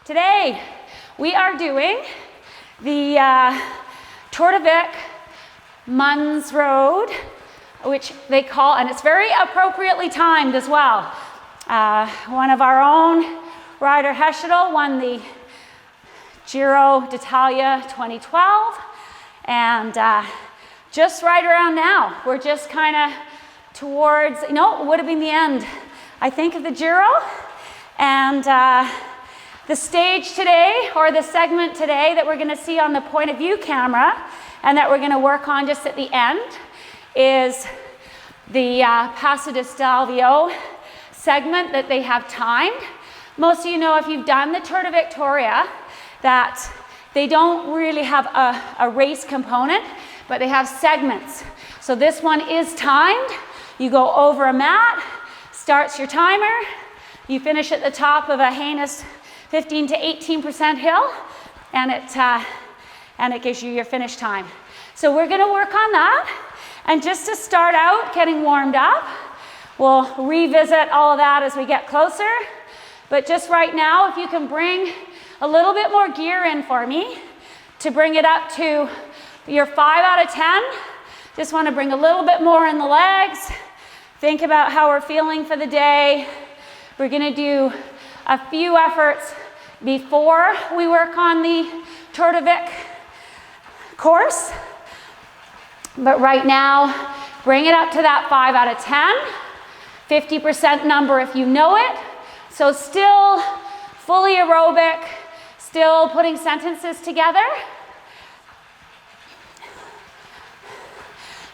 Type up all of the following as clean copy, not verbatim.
Today, we are doing the Tour de Vic Munn's Road, which they call, and it's very appropriately timed as well. One of our own, Ryder Heschedel, won the Giro d'Italia 2012, and just right around now, we're just kind of towards, it would have been the end, I think, of the Giro, and the stage today, or the segment today that we're going to see on the point of view camera, and that we're going to work on just at the end, is the Passo di Stelvio segment that they have timed. Most of you know, if you've done the Tour de Victoria, that they don't really have a race component, but they have segments. So this one is timed. You go over a mat, starts your timer, you finish at the top of a heinous 15 to 18% hill, and it gives you your finish time. So we're going to work on that, and just to start out getting warmed up, we'll revisit all of that as we get closer. But just right now, if you can bring a little bit more gear in for me to bring it up to your 5 out of 10. Just want to bring a little bit more in the legs. Think about how we're feeling for the day. We're going to do a few efforts before we work on the Tour de Vic course. But right now, bring it up to that 5 out of 10. 50% number if you know it. So still fully aerobic, still putting sentences together.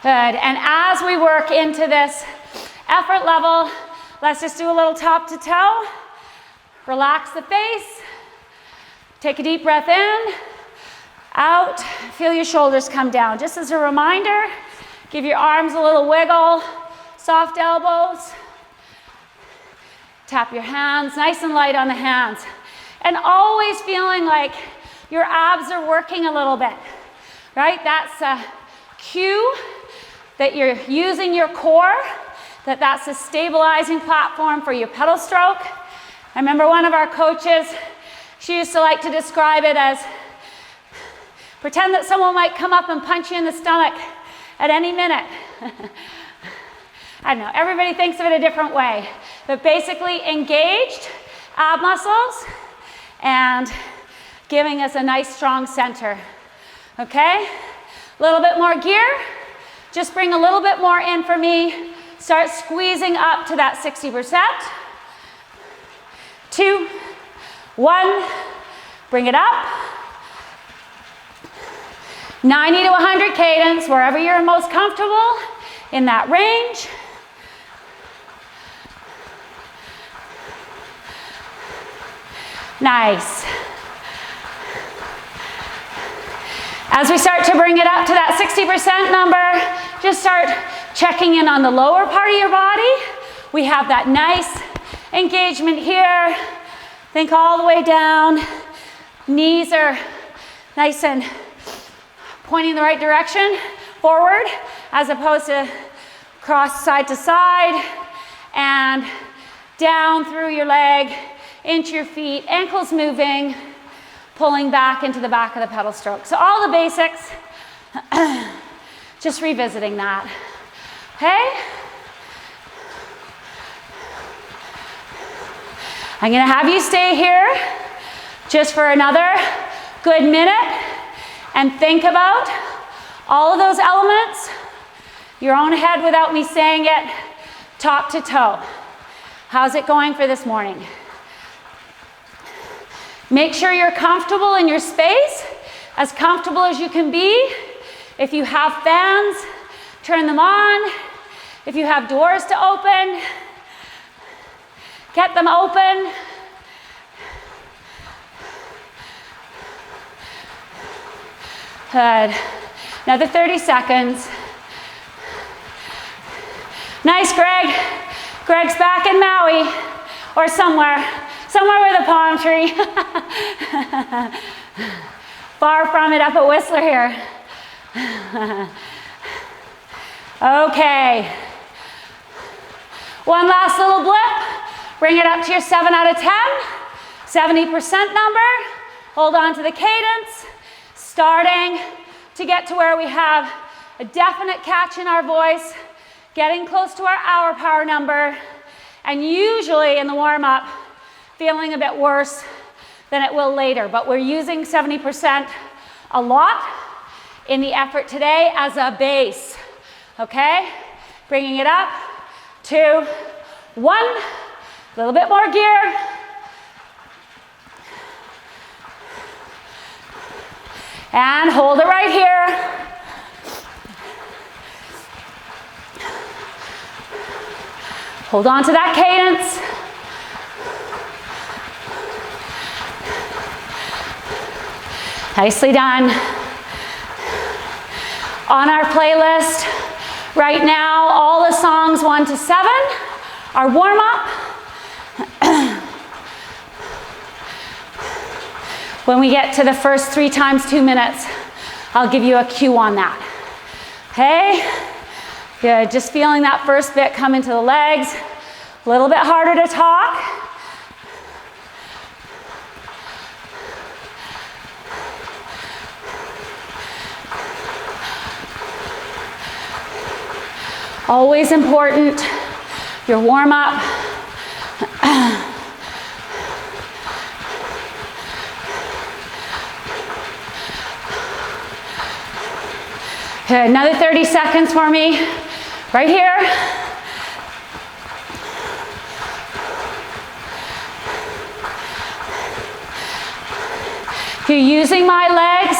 Good, and as we work into this effort level, let's just do a little top to toe. Relax the face. Take a deep breath in, out. Feel your shoulders come down. Just as a reminder, give your arms a little wiggle, soft elbows. Tap your hands, nice and light on the hands. And always feeling like your abs are working a little bit, right? That's a cue that you're using your core, that's a stabilizing platform for your pedal stroke. I remember one of our coaches, she used to like to describe it as, pretend that someone might come up and punch you in the stomach at any minute. I don't know, everybody thinks of it a different way, but basically engaged ab muscles and giving us a nice strong center. Okay, a little bit more gear. Just bring a little bit more in for me. Start squeezing up to that 60%. 2, 1, bring it up. 90 to 100 cadence, wherever you're most comfortable in that range. Nice. As we start to bring it up to that 60% number, just start checking in on the lower part of your body. We have that nice engagement here. Think all the way down. Knees are nice and pointing the right direction, forward, as opposed to cross side to side, and down through your leg, into your feet, ankles moving, pulling back into the back of the pedal stroke. So all the basics, just revisiting that. Okay? I'm gonna have you stay here just for another good minute and think about all of those elements, your own head without me saying it, top to toe. How's it going for this morning? Make sure you're comfortable in your space, as comfortable as you can be. If you have fans, turn them on. If you have doors to open, get them open. Good. Another 30 seconds. Nice, Greg. Greg's back in Maui, or somewhere with a palm tree. Far from it up at Whistler here. Okay. One last little blip. Bring it up to your 7 out of 10. 70% number, hold on to the cadence, starting to get to where we have a definite catch in our voice, getting close to our hour power number, and usually in the warm-up, feeling a bit worse than it will later, but we're using 70% a lot in the effort today as a base, okay? Bringing it up, 2, 1, a little bit more gear. And hold it right here. Hold on to that cadence. Nicely done. On our playlist right now, all the songs 1 to 7 are warm-up. When we get to the first 3 times 2 minutes, I'll give you a cue on that. Okay? Good, just feeling that first bit come into the legs. A little bit harder to talk. Always important, your warm-up. Okay, another 30 seconds for me, right here. If you're using my legs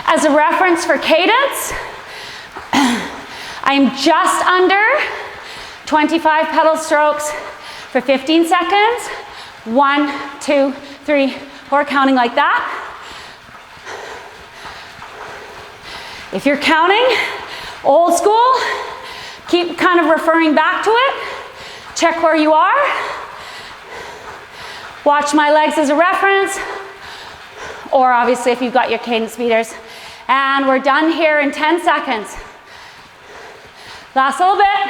as a reference for cadence, I'm just under 25 pedal strokes for 15 seconds. 1, 2, 3, 4, counting like that. If you're counting old school, keep kind of referring back to it. Check where you are. Watch my legs as a reference. Or obviously if you've got your cadence meters. And we're done here in 10 seconds. Last little bit.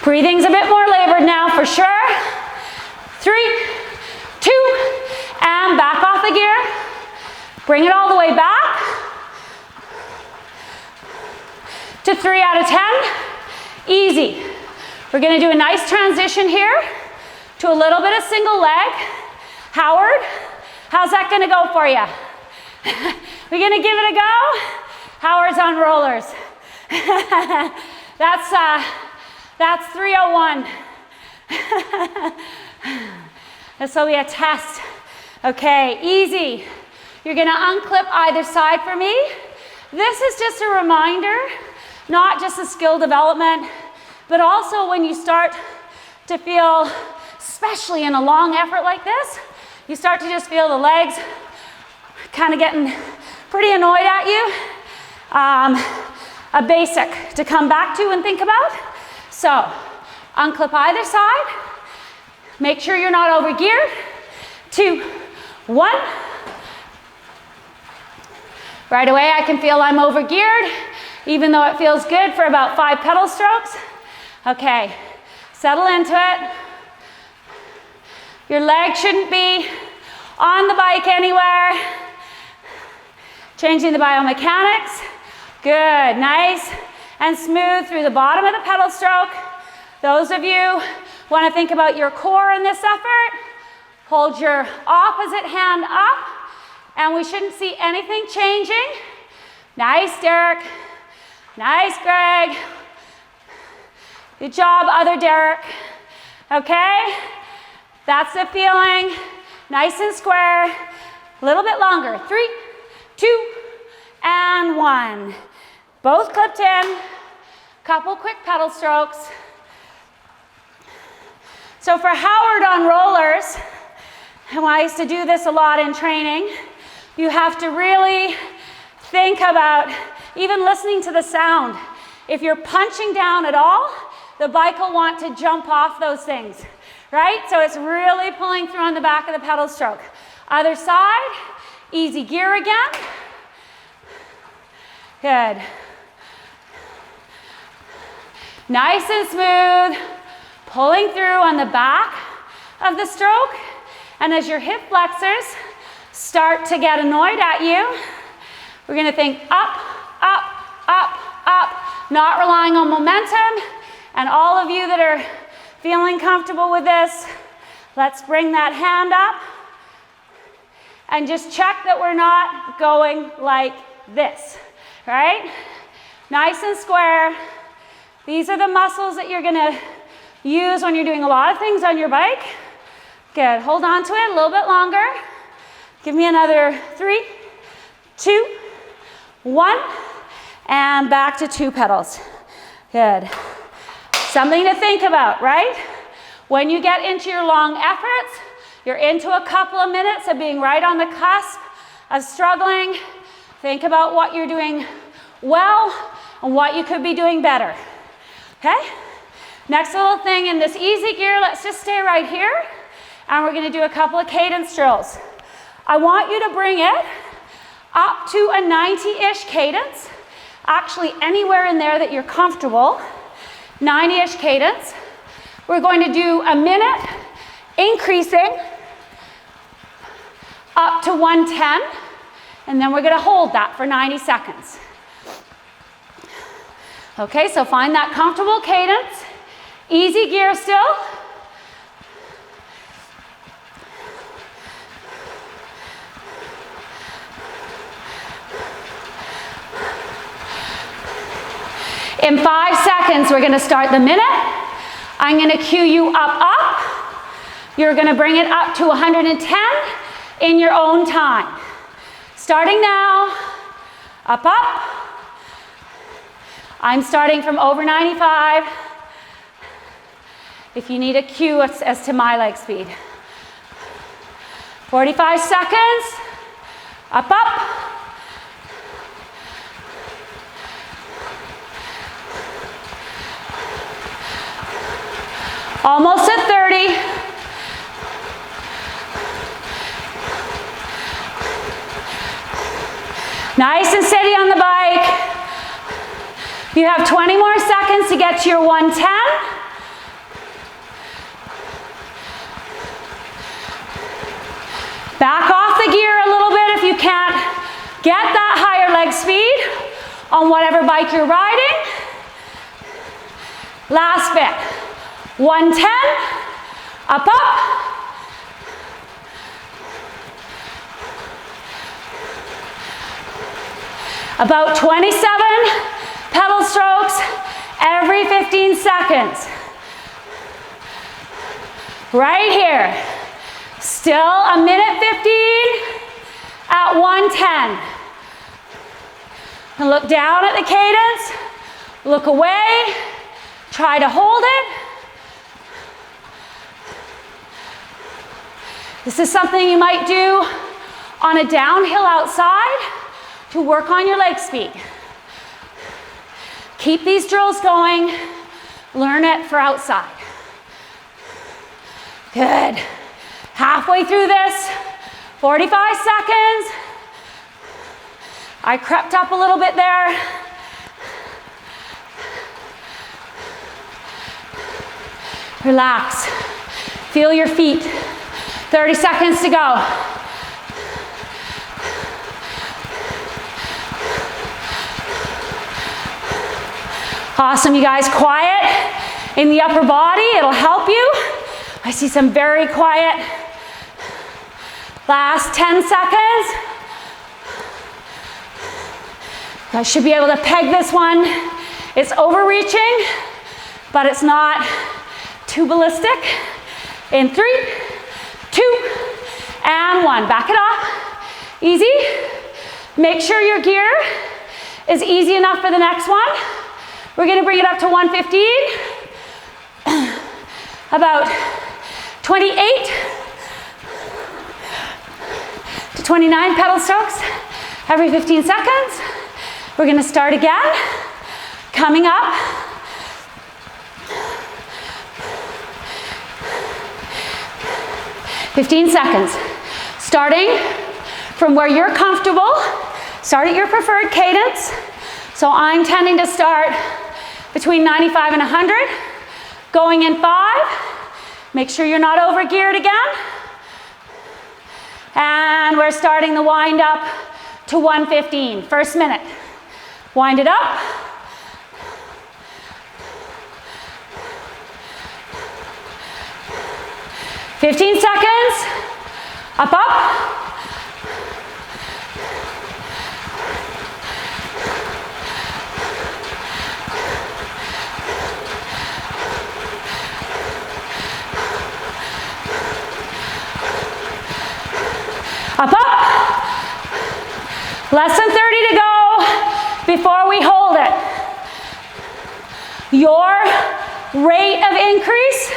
Breathing's a bit more labored now for sure. 3, 2, and back off the gear. Bring it all the way back to 3 out of 10. Easy. We're gonna do a nice transition here to a little bit of single leg. Howard, how's that gonna go for you? We're gonna give it a go? Howard's on rollers. That's 301. This will be a test. Okay, easy. You're gonna unclip either side for me. This is just a reminder, not just a skill development, but also when you start to feel, especially in a long effort like this, you start to just feel the legs kind of getting pretty annoyed at you. A basic to come back to and think about. So, unclip either side. Make sure you're not over geared. 2, 1. Right away I can feel I'm over geared, even though it feels good for about 5 pedal strokes. Okay, settle into it. Your leg shouldn't be on the bike anywhere. Changing the biomechanics. Good, nice and smooth through the bottom of the pedal stroke. Those of you want to think about your core in this effort, hold your opposite hand up, and we shouldn't see anything changing. Nice, Derek. Nice, Greg. Good job, other Derek. Okay? That's the feeling. Nice and square. A little bit longer. 3, 2, and 1. Both clipped in. Couple quick pedal strokes. So for Howard on rollers, and I used to do this a lot in training, you have to really think about even listening to the sound. If you're punching down at all, the bike will want to jump off those things, right? So it's really pulling through on the back of the pedal stroke. Other side, easy gear again. Good. Nice and smooth, pulling through on the back of the stroke. And as your hip flexors start to get annoyed at you, we're gonna think up, up, up, up, not relying on momentum. And all of you that are feeling comfortable with this, let's bring that hand up and just check that we're not going like this, right? Nice and square. These are the muscles that you're gonna use when you're doing a lot of things on your bike. Good, hold on to it a little bit longer. Give me another 3, 2, 1, and back to 2 pedals. Good. Something to think about, right? When you get into your long efforts, you're into a couple of minutes of being right on the cusp of struggling. Think about what you're doing well and what you could be doing better. Okay? Next little thing in this easy gear, let's just stay right here, and we're gonna do a couple of cadence drills. I want you to bring it up to a 90-ish cadence, actually anywhere in there that you're comfortable, 90-ish cadence. We're going to do a minute, increasing up to 110, and then we're gonna hold that for 90 seconds. Okay, so find that comfortable cadence. Easy gear still. In 5 seconds, we're gonna start the minute. I'm gonna cue you up, up. You're gonna bring it up to 110 in your own time. Starting now, up, up. I'm starting from over 95. If you need a cue as to my leg speed. 45 seconds, up, up. Almost at 30. Nice and steady on the bike. You have 20 more seconds to get to your 110. Back off the gear a little bit if you can't get that higher leg speed on whatever bike you're riding. Last bit. 110, up, up. About 27 pedal strokes every 15 seconds. Right here. Still a minute 15 at 110. And look down at the cadence, look away, try to hold it. This is something you might do on a downhill outside to work on your leg speed. Keep these drills going, learn it for outside. Good. Halfway through this, 45 seconds. I crept up a little bit there. Relax. Feel your feet. 30 seconds to go. Awesome, you guys. Quiet in the upper body. It'll help you. I see some very quiet. Last 10 seconds. I should be able to peg this one. It's overreaching, but it's not too ballistic. In 3, 2, and 1. Back it up. Easy. Make sure your gear is easy enough for the next one. We're going to bring it up to 115. About 28 to 29 pedal strokes every 15 seconds. We're going to start again. Coming up. "15 seconds. Starting from where you're comfortable. Start at your preferred cadence. So I'm tending to start between 95 and 100. Going in 5. Make sure you're not over geared again. And we're starting the wind up to 115, first minute. Wind it up. "15 seconds. Up, up. Up, up. Less than 30 to go before we hold it. Your rate of increase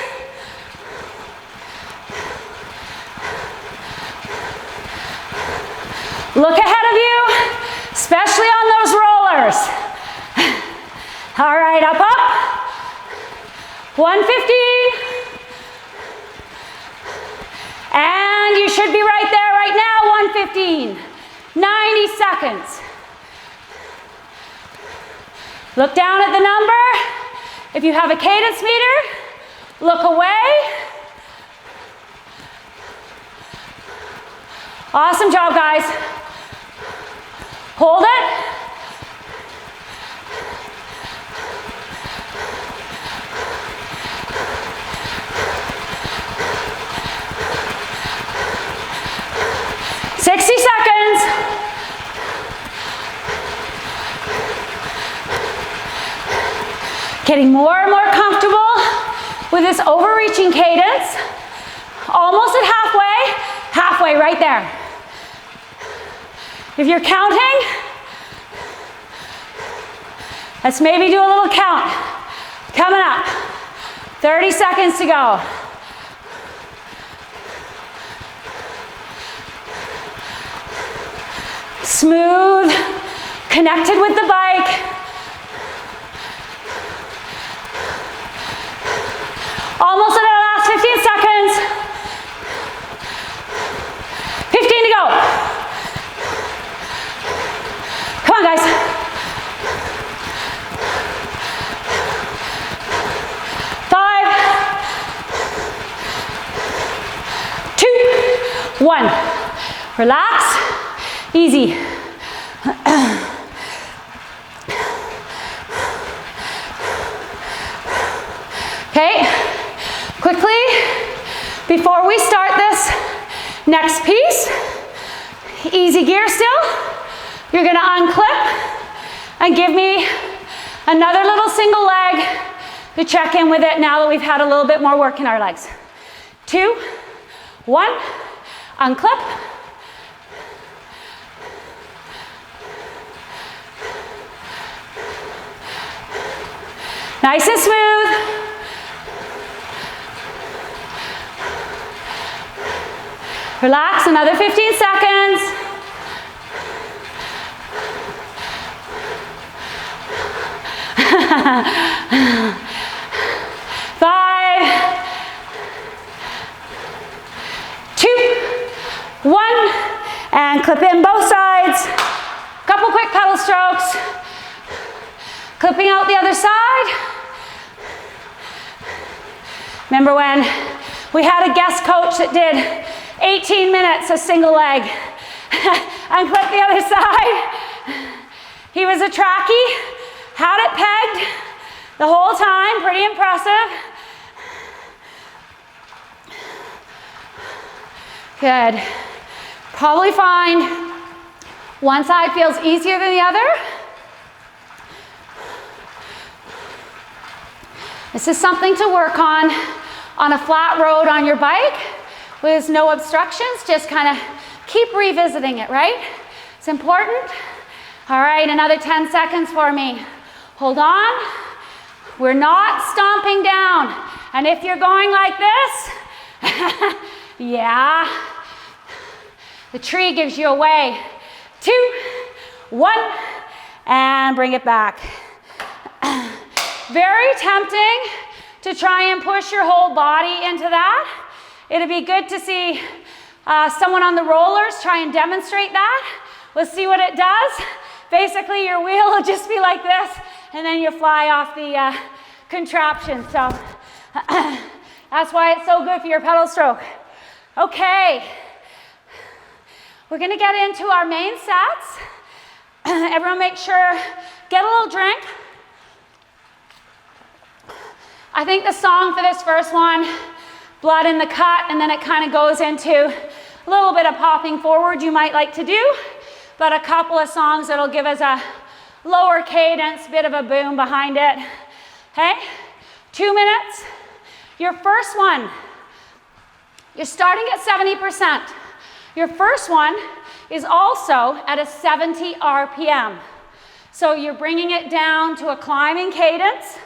look ahead of you, especially on those rollers. All right, up, up. 115. And you should be right there right now, 115. 90 seconds. Look down at the number. If you have a cadence meter, look away. Awesome job, guys. Hold it. Seconds. Getting more and more comfortable with this overreaching cadence. Almost at halfway. Halfway right there. If you're counting, let's maybe do a little count. Coming up. 30 seconds to go. Smooth, connected with the bike. Almost at our last 15 seconds. 15 to go. Come on, guys. Five, 2, 1. Relax. Easy. Okay, quickly, before we start this next piece, easy gear still, you're gonna unclip and give me another little single leg to check in with it now that we've had a little bit more work in our legs. 2, 1, unclip. Nice and smooth. Relax, another 15 seconds. Five, 2, 1, and clip in both sides. Couple quick pedal strokes. Clipping out the other side. Remember when we had a guest coach that did 18 minutes of single leg and clip the other side? He was a trackie, had it pegged the whole time, pretty impressive. Good. Probably find one side feels easier than the other. This is something to work on a flat road on your bike with no obstructions. Just kind of keep revisiting it, right? It's important. All right, another 10 seconds for me. Hold on. We're not stomping down. And if you're going like this, yeah, the tree gives you away. 2, 1, and bring it back. Very tempting to try and push your whole body into that. It'd be good to see someone on the rollers try and demonstrate that. Let's see what it does. Basically, your wheel will just be like this, and then you fly off the contraption. So that's why it's so good for your pedal stroke. Okay, we're gonna get into our main sets. Everyone make sure, get a little drink. I think the song for this first one, Blood in the Cut, and then it kind of goes into a little bit of popping forward you might like to do, but a couple of songs that'll give us a lower cadence, bit of a boom behind it. Okay, 2 minutes. Your first one, you're starting at 70%. Your first one is also at a 70 RPM. So you're bringing it down to a climbing cadence.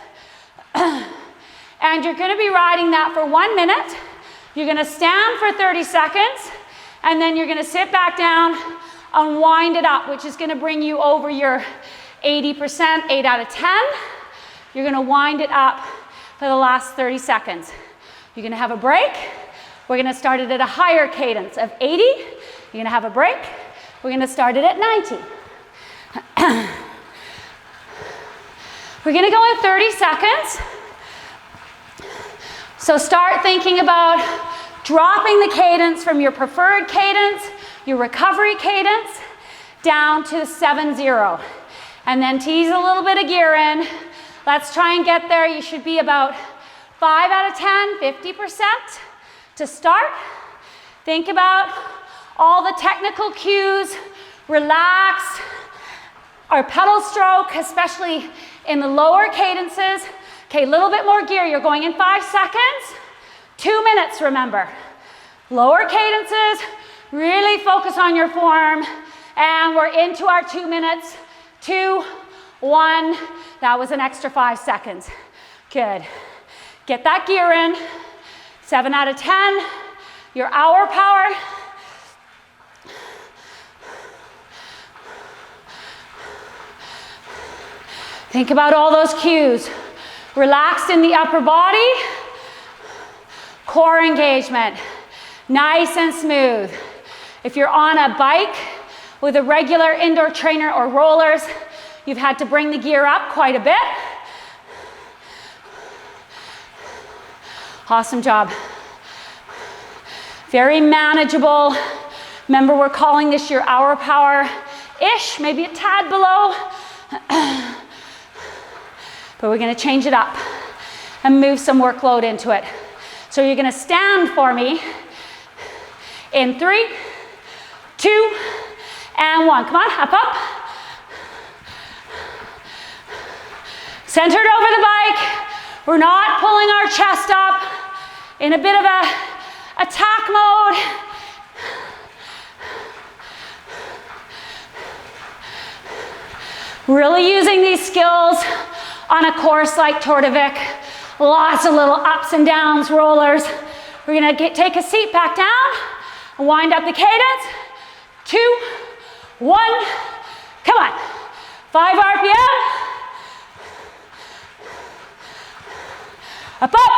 And you're gonna be riding that for 1 minute. You're gonna stand for 30 seconds, and then you're gonna sit back down and wind it up, which is gonna bring you over your 80%, 8 out of 10. You're gonna wind it up for the last 30 seconds. You're gonna have a break. We're gonna start it at a higher cadence of 80. You're gonna have a break. We're gonna start it at 90. We're gonna go in 30 seconds. So start thinking about dropping the cadence from your preferred cadence, your recovery cadence, down to 7-0. And then tease a little bit of gear in. Let's try and get there. You should be about 5 out of 10, 50% to start. Think about all the technical cues, relax. Our pedal stroke, especially in the lower cadences. Okay, a little bit more gear. You're going in 5 seconds. 2 minutes, remember. Lower cadences, really focus on your form. And we're into our 2 minutes. 2, 1. That was an extra 5 seconds. Good. Get that gear in. 7 out of 10. Your hour power. Think about all those cues. Relaxed in the upper body. Core engagement. Nice and smooth. If you're on a bike with a regular indoor trainer or rollers, you've had to bring the gear up quite a bit. Awesome job. Very manageable. Remember, we're calling this your hour power-ish, maybe a tad below. But we're gonna change it up and move some workload into it. So you're gonna stand for me in 3, 2, and 1. Come on, up, up. Centered over the bike. We're not pulling our chest up in a bit of a attack mode. Really using these skills on a course like Tour de Vic. Lots of little ups and downs, rollers. We're gonna take a seat back down and wind up the cadence. 2, 1, come on. 5 RPM. Up, up.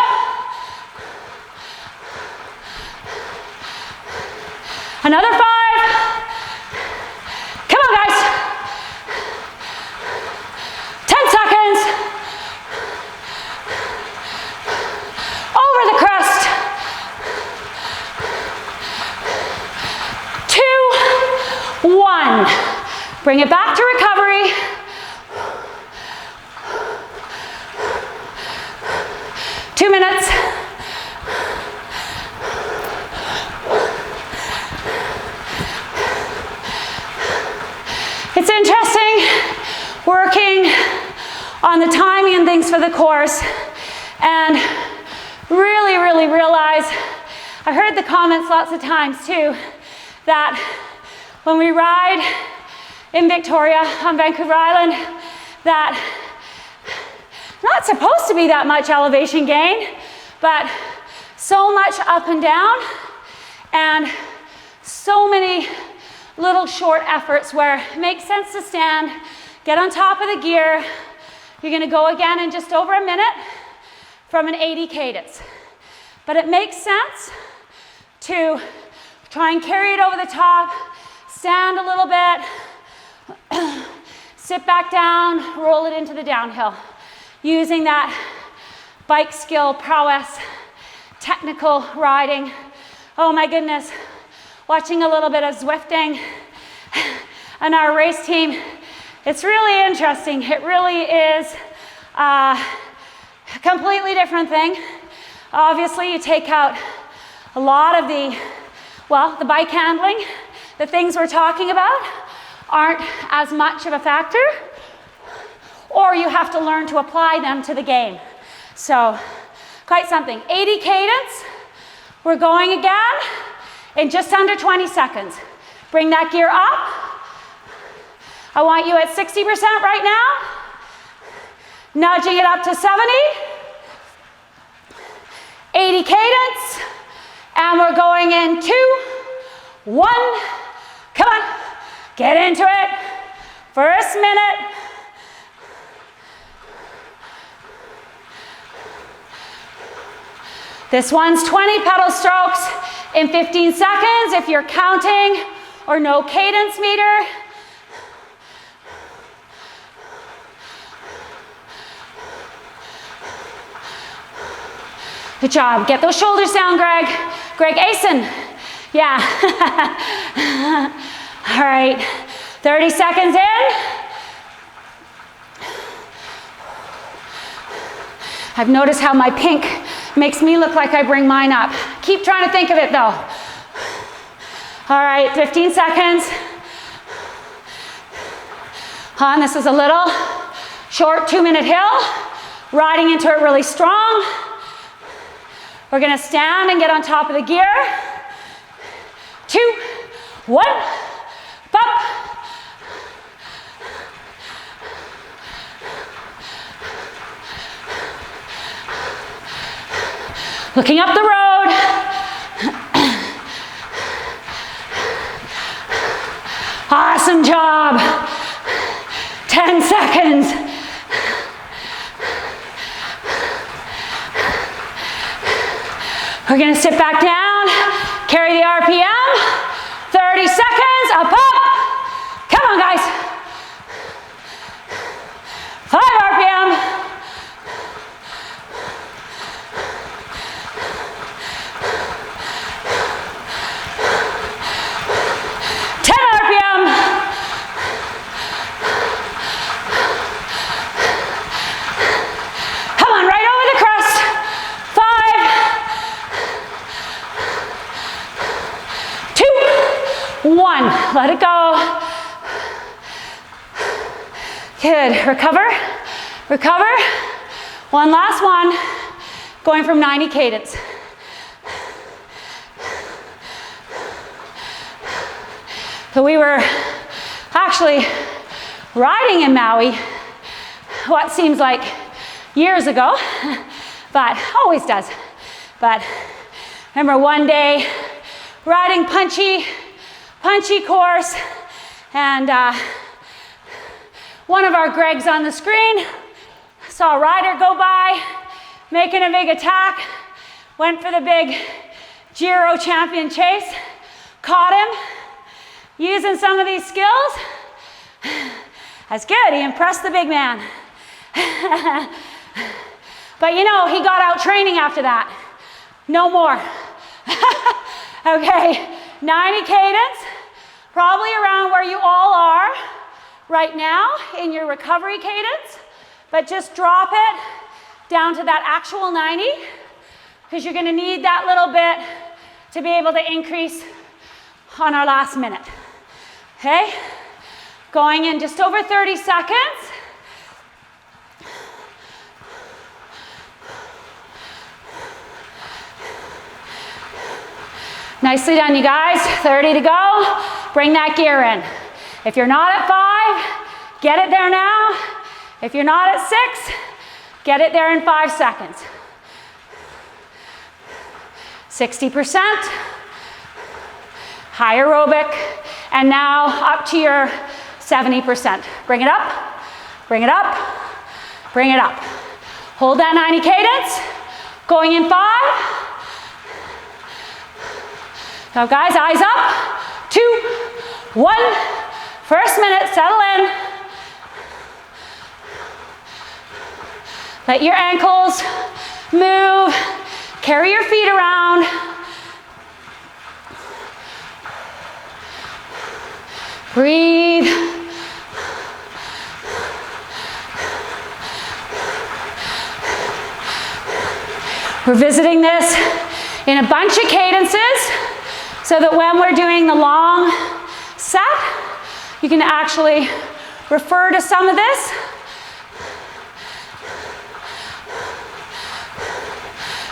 Another 5. Come on, guys. 10 seconds. Over the crest. 2, 1. Bring it back to recovery. Two minutes. It's interesting working on the timing and things for the course, and really realize, I've heard the comments lots of times too, that when we ride in Victoria on Vancouver Island, that not supposed to be that much elevation gain, but so much up and down, and so many little short efforts where it makes sense to stand, get on top of the gear. You're gonna go again in just over a minute from an 80 cadence. But it makes sense to try and carry it over the top, stand a little bit, Sit back down, roll it into the downhill. Using that bike skill, prowess, technical riding. Oh my goodness, watching a little bit of Zwifting and our race team. It's really interesting. It really is a completely different thing. Obviously, you take out a lot of the bike handling, the things we're talking about aren't as much of a factor, or you have to learn to apply them to the game. So, quite something. 80 cadence. We're going again in just under 20 seconds. Bring that gear up. I want you at 60% right now. Nudging it up to 70. 80 cadence. And we're going in 2, 1. Come on. Get into it. First minute. This one's 20 pedal strokes in 15 seconds if you're counting, or no cadence meter. Good job. Get those shoulders down, Greg. Greg Asen. Yeah. All right. 30 seconds in. I've noticed how my pink makes me look like I bring mine up. Keep trying to think of it though. All right, 15 seconds. This is a little short 2-minute hill. Riding into it really strong. We're gonna stand and get on top of the gear. 2, 1, up. Looking up the road. Awesome job. 10 seconds. We're gonna sit back down, carry the RPM. 30 seconds, up. Come on, guys. 5 RPM. 10 RPM. Come on, right over the crest. 5, 2, 1. Let it go. Good. Recover. Recover. One last one. Going from 90 cadence. So we were actually riding in Maui, what seems like years ago, but always does. But remember one day riding punchy course, and one of our Gregs on the screen saw a rider go by, making a big attack, went for the big Giro champion chase, caught him, using some of these skills. That's good, he impressed the big man. But you know, he got out training after that. No more. Okay, 90 cadence, probably around where you all are right now in your recovery cadence, but just drop it down to that actual 90, because you're gonna need that little bit to be able to increase on our last minute. Okay, going in just over 30 seconds. Nicely done, you guys. 30 to go. Bring that gear in. If you're not at 5, get it there now. If you're not at 6, get it there in 5 seconds. 60%. High aerobic. And now up to your 70%. Bring it up. Bring it up. Bring it up. Hold that 90 cadence. Going in 5. Now guys, eyes up. 2, 1. First minute, settle in. Let your ankles move. Carry your feet around. Breathe. We're visiting this in a bunch of cadences so that when we're doing the long set, you can actually refer to some of this.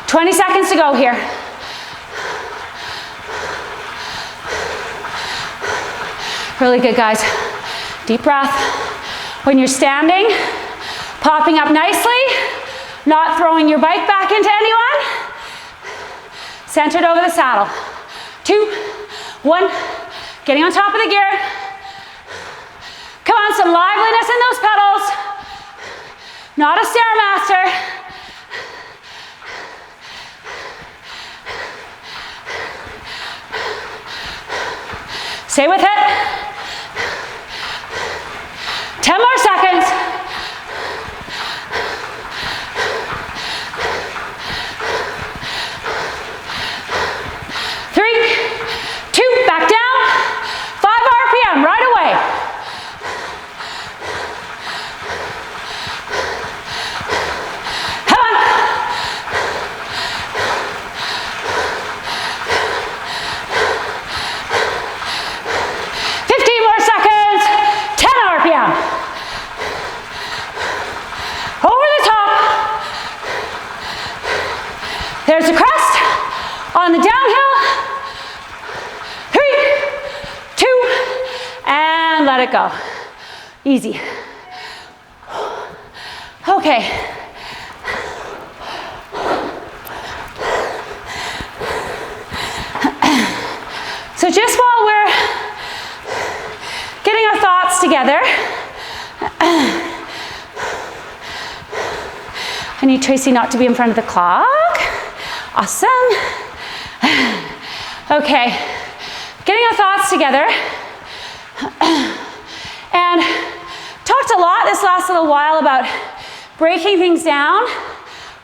"20 seconds to go here. Really good, guys. Deep breath. When you're standing, popping up nicely, not throwing your bike back into anyone. Centered over the saddle. 2, 1, getting on top of the gear. Come on, some liveliness in those pedals. Not a Stairmaster. Stay with it. 10 more seconds. Back down, 5 RPM right away. Come on. More seconds, 10 RPM. Over the top. There's the crest on the downhill. And let it go. Easy. Okay. So just while we're getting our thoughts together, I need Tracy not to be in front of the clock. Awesome. Okay. Getting our thoughts together. And talked a lot this last little while about breaking things down,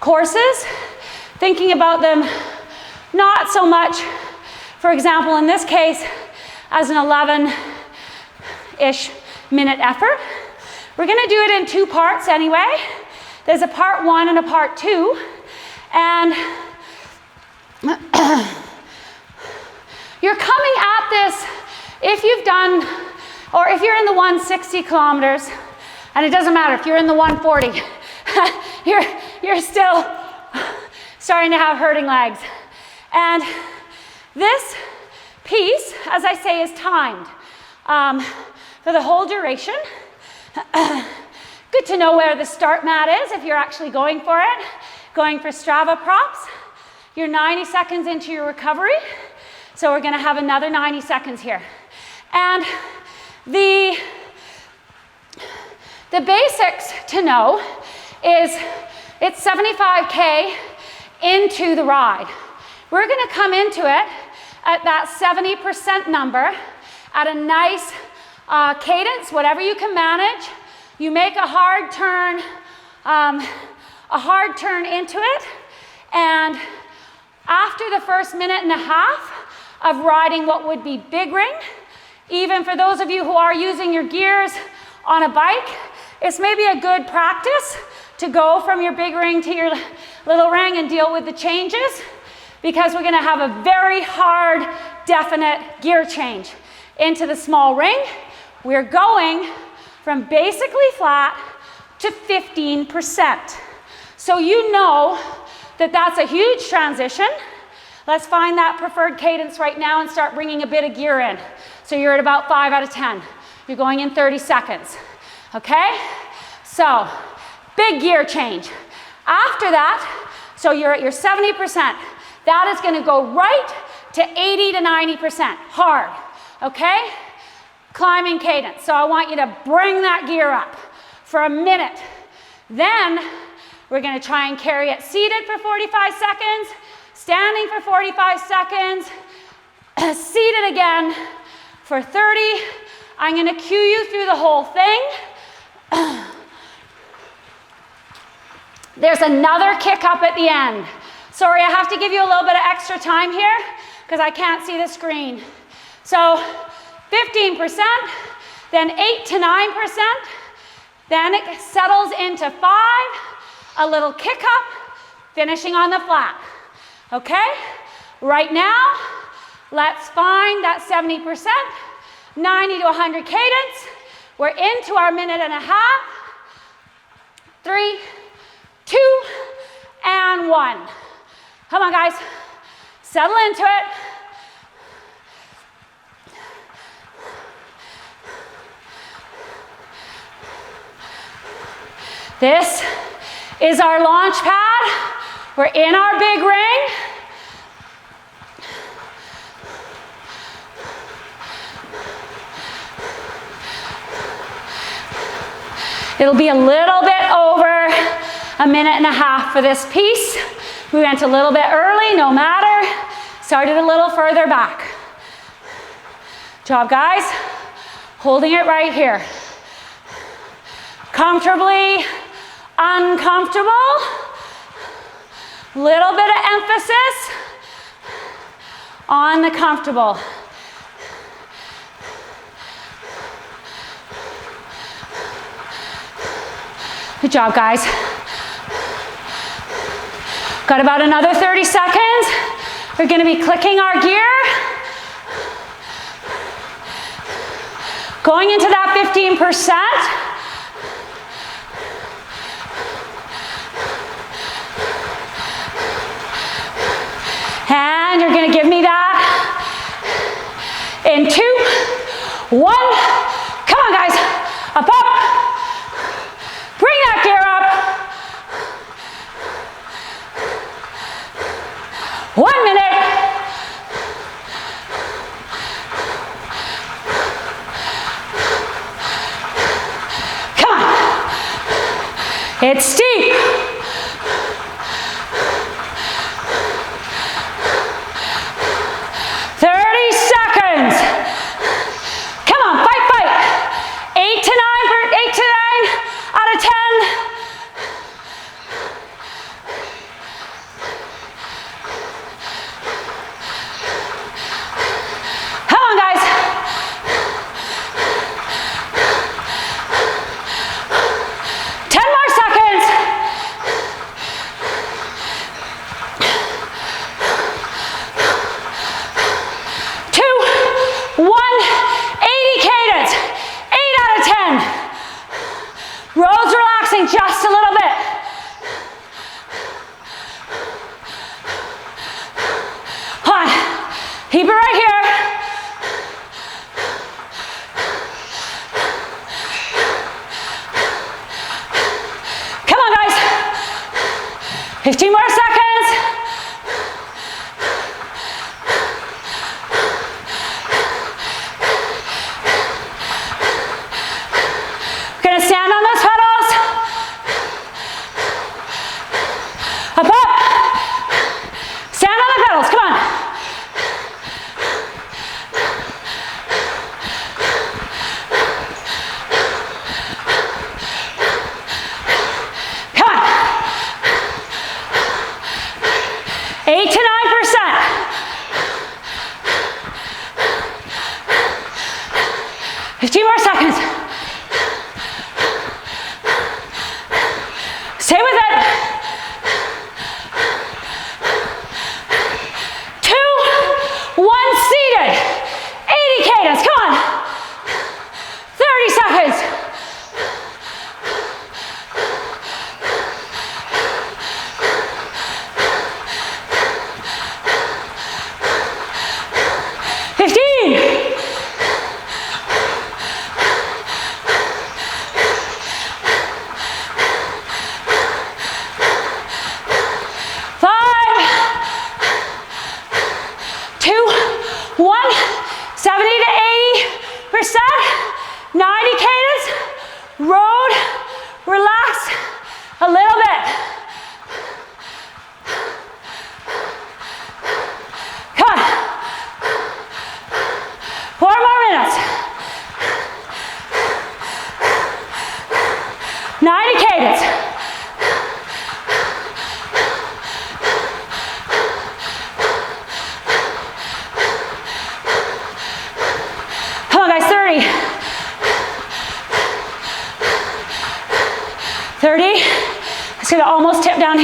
courses, thinking about them not so much, for example, in this case, as an 11-ish minute effort. We're going to do it in 2 parts anyway. There's a part 1 and a part 2. And you're coming at this, if you've done, or if you're in the 160 kilometers, and it doesn't matter if you're in the 140, you're still starting to have hurting legs. And this piece, as I say, is timed for the whole duration. Good to know where the start mat is if you're actually going for it. Going for Strava props. You're 90 seconds into your recovery. So we're gonna have another 90 seconds here. And the basics to know is it's 75K into the ride. We're gonna come into it at that 70% number at a nice cadence, whatever you can manage. You make a hard turn into it, and after the first minute and a half of riding what would be big ring, even for those of you who are using your gears on a bike, it's maybe a good practice to go from your big ring to your little ring and deal with the changes, because we're gonna have a very hard, definite gear change into the small ring. We're going from basically flat to 15%. So you know that that's a huge transition. Let's find that preferred cadence right now and start bringing a bit of gear in. So you're at about 5 out of 10. You're going in 30 seconds, okay? So, big gear change. After that, so you're at your 70%. That is gonna go right to 80 to 90%, hard, okay? Climbing cadence. So I want you to bring that gear up for a minute. Then we're gonna try and carry it seated for 45 seconds, standing for 45 seconds, seated again for 30. I'm gonna cue you through the whole thing. There's another kick up at the end. Sorry, I have to give you a little bit of extra time here because I can't see the screen. So 15%, then 8 to 9%, then it settles into 5, a little kick up, finishing on the flat. Okay? Right now, let's find that 70%, 90 to 100 cadence. We're into our minute and a half. 3, 2, and 1. Come on, guys. Settle into it. This is our launch pad. We're in our big ring. It'll be a little bit over a minute and a half for this piece. We went a little bit early, no matter. Started a little further back. Job, guys. Holding it right here. Comfortably uncomfortable. Little bit of emphasis on the comfortable. Good job, guys. Got about another 30 seconds. We're going to be clicking our gear. Going into that 15%. And you're going to give me that in 2, 1. Come on, guys. Up, up. Bring that gear up. 1 minute. Come on. It's steep. Just a little bit. Hold on. Keep it right here. Come on, guys. 15 more seconds. We're going to stand on those pedals. Up, up. Stand on the pedals, come on. Come on. 8 to 9%. Fifteen more seconds. Stay with it. 2, 1, seated. 80 cadence, come on. 30 seconds.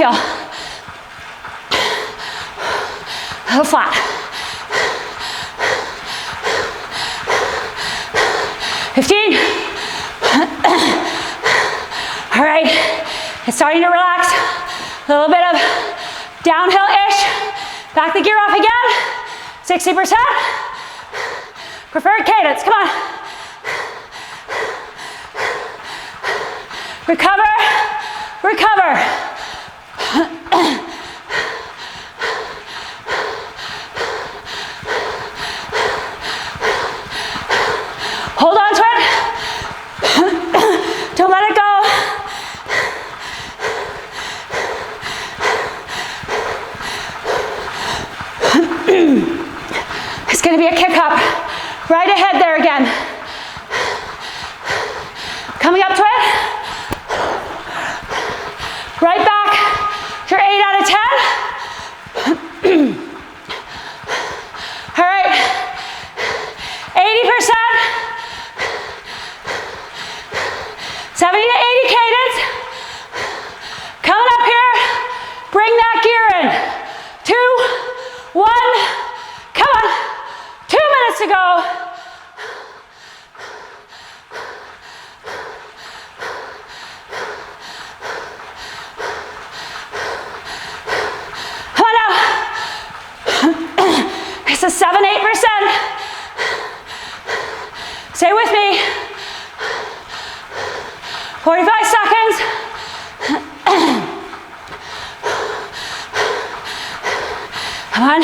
heel. A little flat. 15. All right, it's starting to relax. A little bit of downhill-ish. Back the gear off again. 60%. Preferred cadence, come on. Recover, recover. Hold on to it. Don't let it go. It's going to be a kick up. Right ahead there again. Coming up to it. Right back. You're 8 out of 10. All right. 80%. 70 to 80 cadence. Coming up here. Bring that gear in. 2, 1. Come on. 2 minutes to go. Come on now. This is 7-8%. Stay with me. 45 seconds. Come on.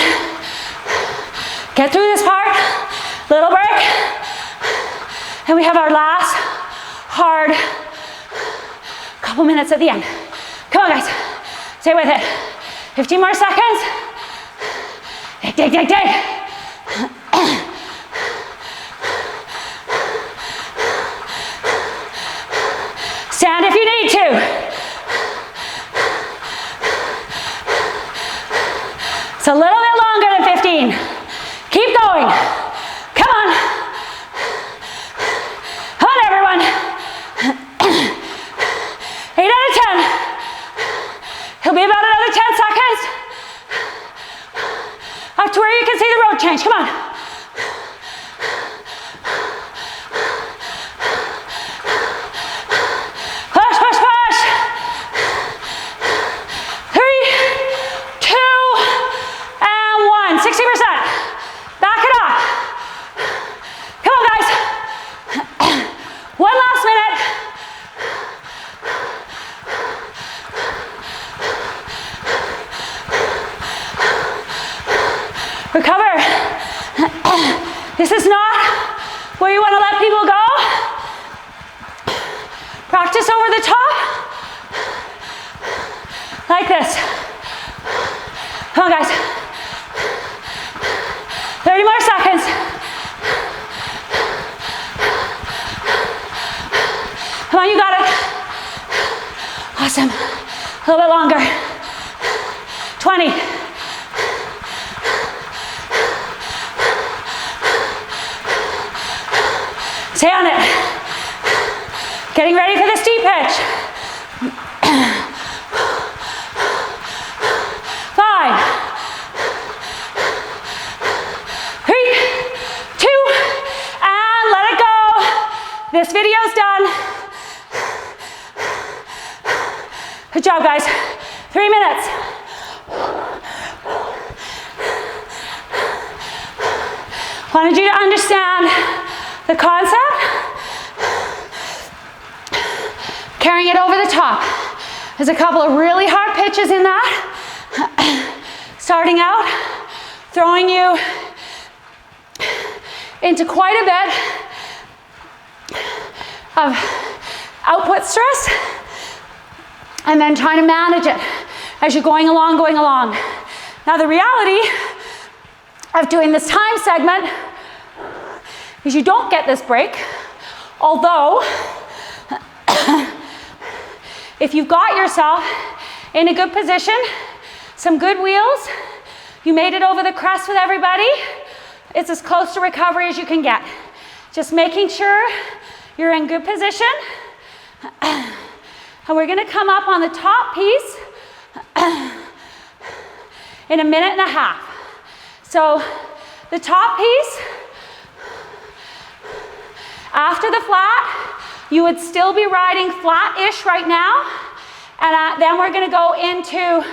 Get through this part. Little break. And we have our last hard couple minutes at the end. Come on, guys. Stay with it. 15 more seconds. Dig, dig, dig, dig. Stand if you need to. It's a little bit longer than 15. Keep going. Come on. Come on, everyone. 8 out of 10. It'll be about another 10 seconds. Up to where you can see the road change. Come on. Push, push, push. 3, 2, and 1. 60%. Back it up. Come on, guys. 1 last minute. Recover. This is not where you want to let people go. Practice over the top. Like this. Come on, guys. 30 more seconds. Come on, you got it. Awesome. A little bit longer. 20. Stay on it. Getting ready for the steep pitch. 5, 3, 2, and let it go. This video's done. Good job, guys. 3 minutes. Wanted you to understand the concept. Carrying it over the top. There's a couple of really hard pitches in that. Starting out, throwing you into quite a bit of output stress, and then trying to manage it as you're going along. Now the reality of doing this time segment is you don't get this break, although if you've got yourself in a good position, some good wheels, you made it over the crest with everybody, it's as close to recovery as you can get. Just making sure you're in good position. And we're gonna come up on the top piece in a minute and a half. So the top piece, after the flat, you would still be riding flat-ish right now. And then we're gonna go into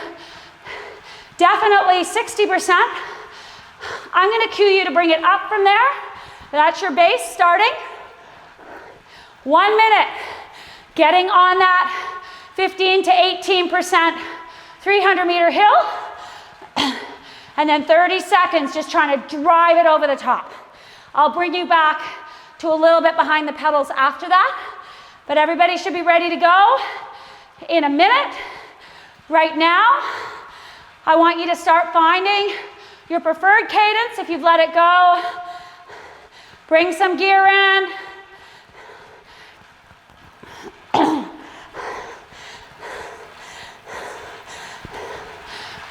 definitely 60%. I'm gonna cue you to bring it up from there. That's your base starting. 1 minute, getting on that 15 to 18% 300-meter hill. And then 30 seconds just trying to drive it over the top. I'll bring you back to a little bit behind the pedals after that. But everybody should be ready to go in a minute. Right now, I want you to start finding your preferred cadence if you've let it go. Bring some gear in.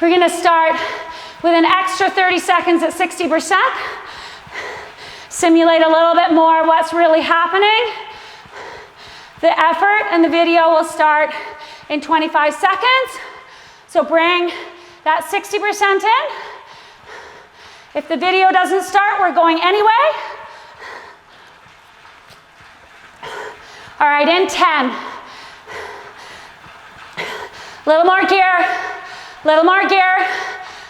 We're gonna start with an extra 30 seconds at 60%. Simulate a little bit more what's really happening. The effort and the video will start in 25 seconds. So bring that 60% in. If the video doesn't start, we're going anyway. All right, in 10. Little more gear, little more gear.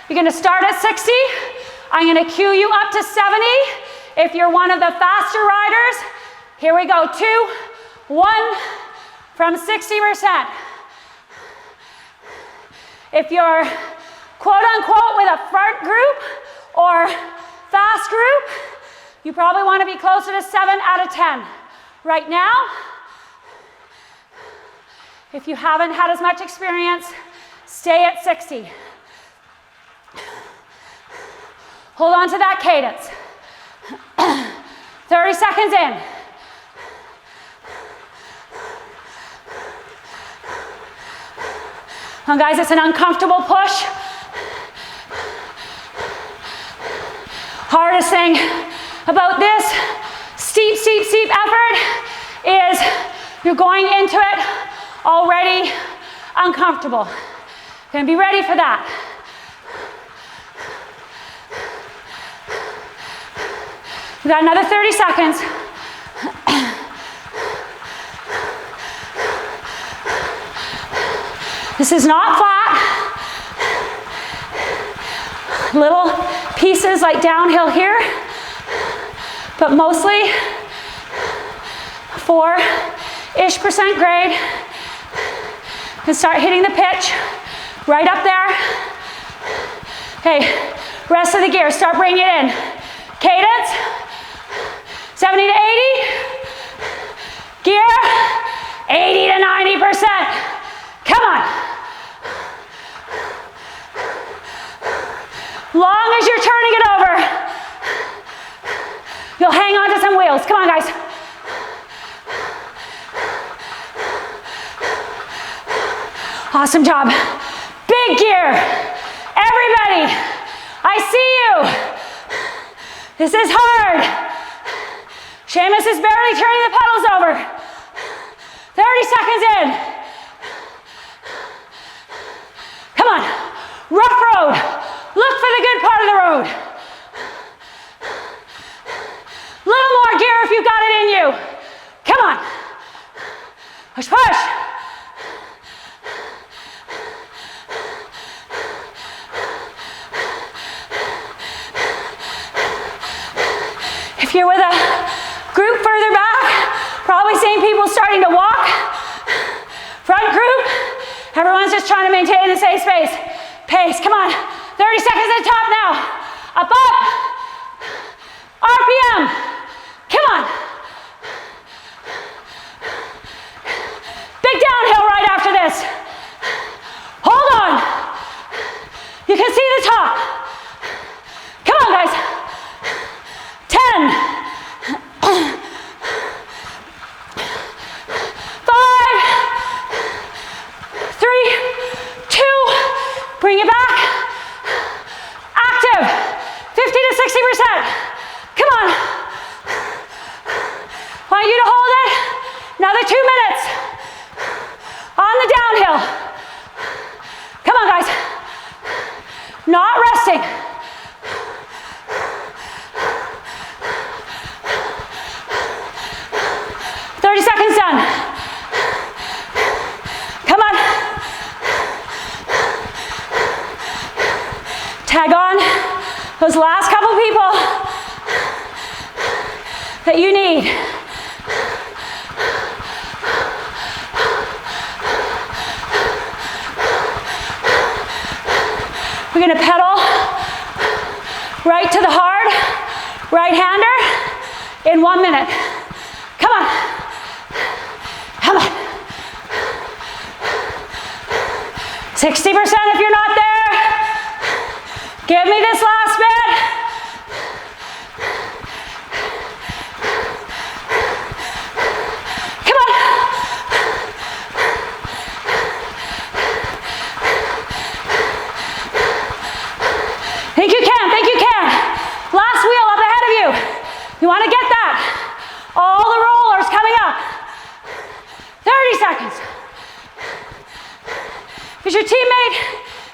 You're gonna start at 60. I'm gonna cue you up to 70. If you're one of the faster riders, here we go, 2, 1, from 60%. If you're quote unquote with a front group or fast group, you probably want to be closer to 7 out of 10. Right now, if you haven't had as much experience, stay at 60. Hold on to that cadence. 30 seconds in. Come on, guys, it's an uncomfortable push. Hardest thing about this steep, steep, steep effort is you're going into it already uncomfortable. Gonna be ready for that. We got another 30 seconds. This is not flat. Little pieces like downhill here, but mostly 4-ish% grade. And start hitting the pitch right up there. Okay, rest of the gear, start bringing it in. Cadence, 70 to 80. Gear, 80 to 90%. Come on. Long as you're turning it over, you'll hang on to some wheels. Come on, guys. Awesome job. Big gear. Everybody, I see you. This is hard. Seamus is barely turning the pedals over. 30 seconds in. Come on. Rough road. Look for the good part of the road. Little more gear if you've got it in you. Come on. Push, push. If you're with a group further back, probably seeing people starting to walk. Front group, everyone's just trying to maintain the same pace. Come on, 30 seconds at the top now. Up, up. RPM. Come on. Big downhill right after this. Hold on. You can see the top. Come on, guys. 10. 5. 3. 2. Bring it back. Active. 50 to 60%. Come on. Want you to hold it. Another 2 minutes. On the downhill. Come not resting. Seconds done. Come on. Tag on those last couple people that you need. We're going to pedal right to the hard right-hander in 1 minute. Come on. Come on. 60% if you're not there. Give me this last bit. Come on. Think you can, think you can. Last wheel up ahead of you. You want to get that. All the rollers coming up. 30 seconds. Because your teammate,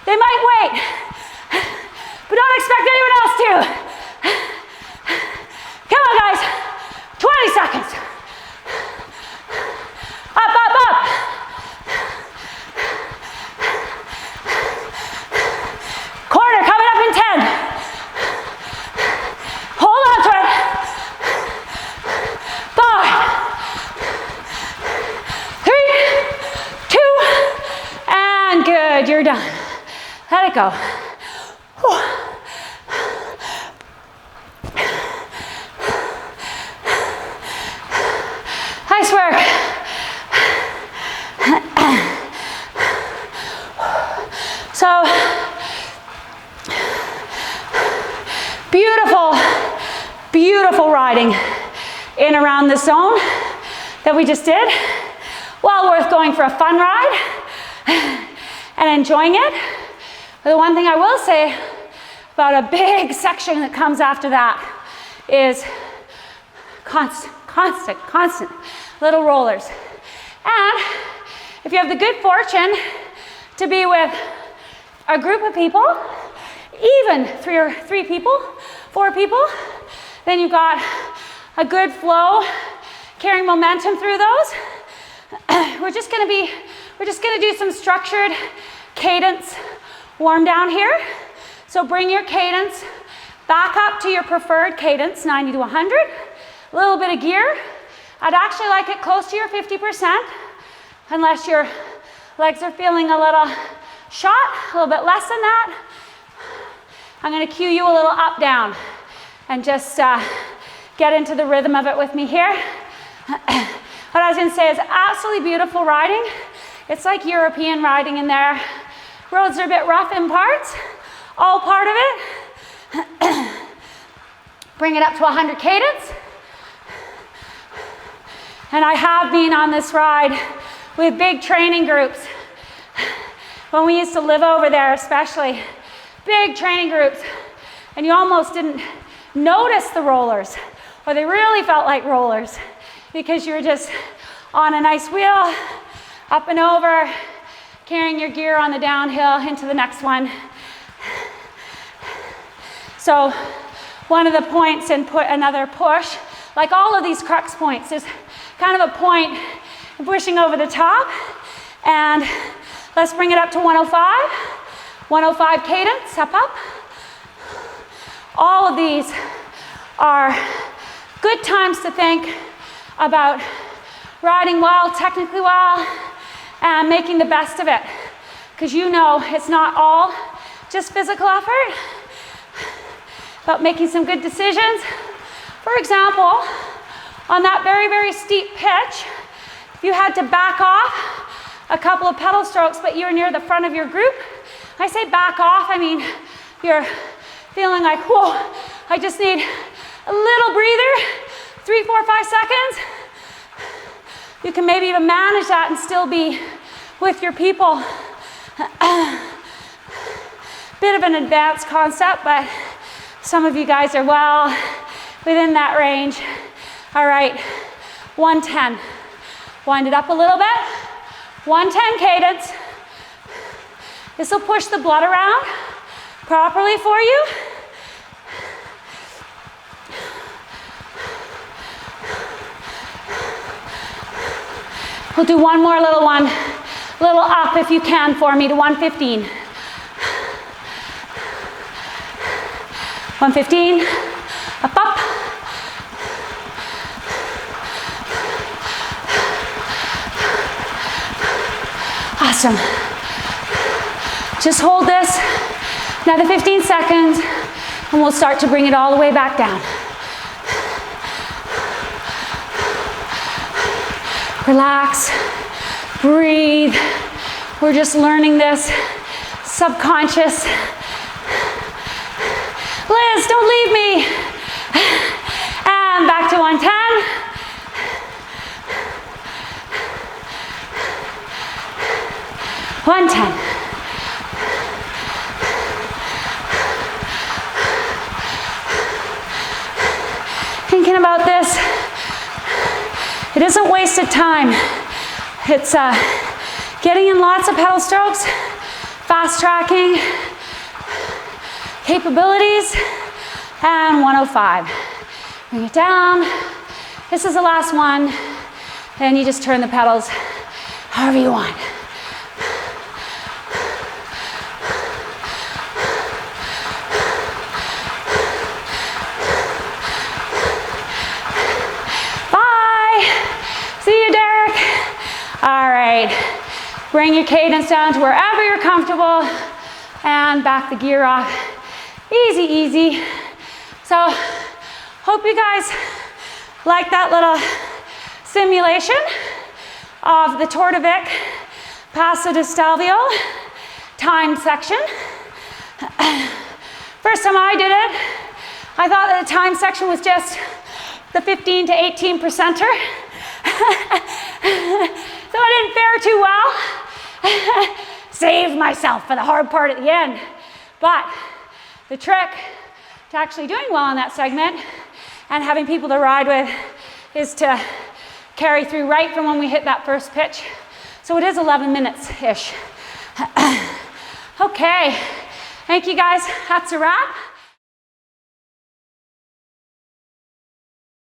they might wait, but don't expect anyone else to. Come on, guys. 20 seconds. Up, up, up. Corner coming up in 10. Hold on to it. 5, 3, 2, and good. You're done. Let it go. Whew. Nice work. So, beautiful, beautiful riding in around the zone that we just did. Well worth going for a fun ride and enjoying it. But the one thing I will say about a big section that comes after that is constant little rollers. And if you have the good fortune to be with a group of people, even three people, 4 people, then you've got a good flow, carrying momentum through those. We're just gonna do some structured cadence warm down here. So bring your cadence back up to your preferred cadence, 90 to 100. A little bit of gear. I'd actually like it close to your 50%, unless your legs are feeling a little shot, a little bit less than that. I'm gonna cue you a little up, down, and just get into the rhythm of it with me here. What I was gonna say is absolutely beautiful riding. It's like European riding in there. Roads are a bit rough in parts, all part of it. Bring it up to 100 cadence. And I have been on this ride with big training groups. When we used to live over there especially, big training groups, and you almost didn't notice the rollers, or they really felt like rollers, because you were just on a nice wheel, up and over, carrying your gear on the downhill into the next one. So one of the points in another push, like all of these crux points, is kind of a point in pushing over the top. And let's bring it up to 105. 105 cadence, up, up. All of these are good times to think about riding well, technically well, and making the best of it. Because you know it's not all just physical effort, but making some good decisions. For example, on that very, very steep pitch, if you had to back off a couple of pedal strokes, but you're near the front of your group, I say back off, I mean you're feeling like, whoa, I just need a little breather, 3, 4, 5 seconds. You can maybe even manage that and still be with your people. Bit of an advanced concept, but some of you guys are well within that range. All right, 110. Wind it up a little bit. 110 cadence. This will push the blood around properly for you. We'll do one more little one. Little up if you can for me to 115. 115. Up, up. Awesome. Just hold this. Another 15 seconds. And we'll start to bring it all the way back down. Relax, breathe. We're just learning this subconscious. Liz, don't leave me. And back to 110. Thinking about this, it isn't wasted time. It's getting in lots of pedal strokes, fast tracking, capabilities, and 105. Bring it down. This is the last one. And you just turn the pedals however you want. All right, bring your cadence down to wherever you're comfortable and back the gear off. Easy, easy. So, hope you guys like that little simulation of the Tour de Vic Passo di Stelvio time section. First time I did it, I thought that the time section was just the 15 to 18%er. So I didn't fare too well. Saved myself for the hard part at the end. But the trick to actually doing well in that segment and having people to ride with is to carry through right from when we hit that first pitch. So it is 11 minutes-ish. Okay, thank you guys. That's a wrap.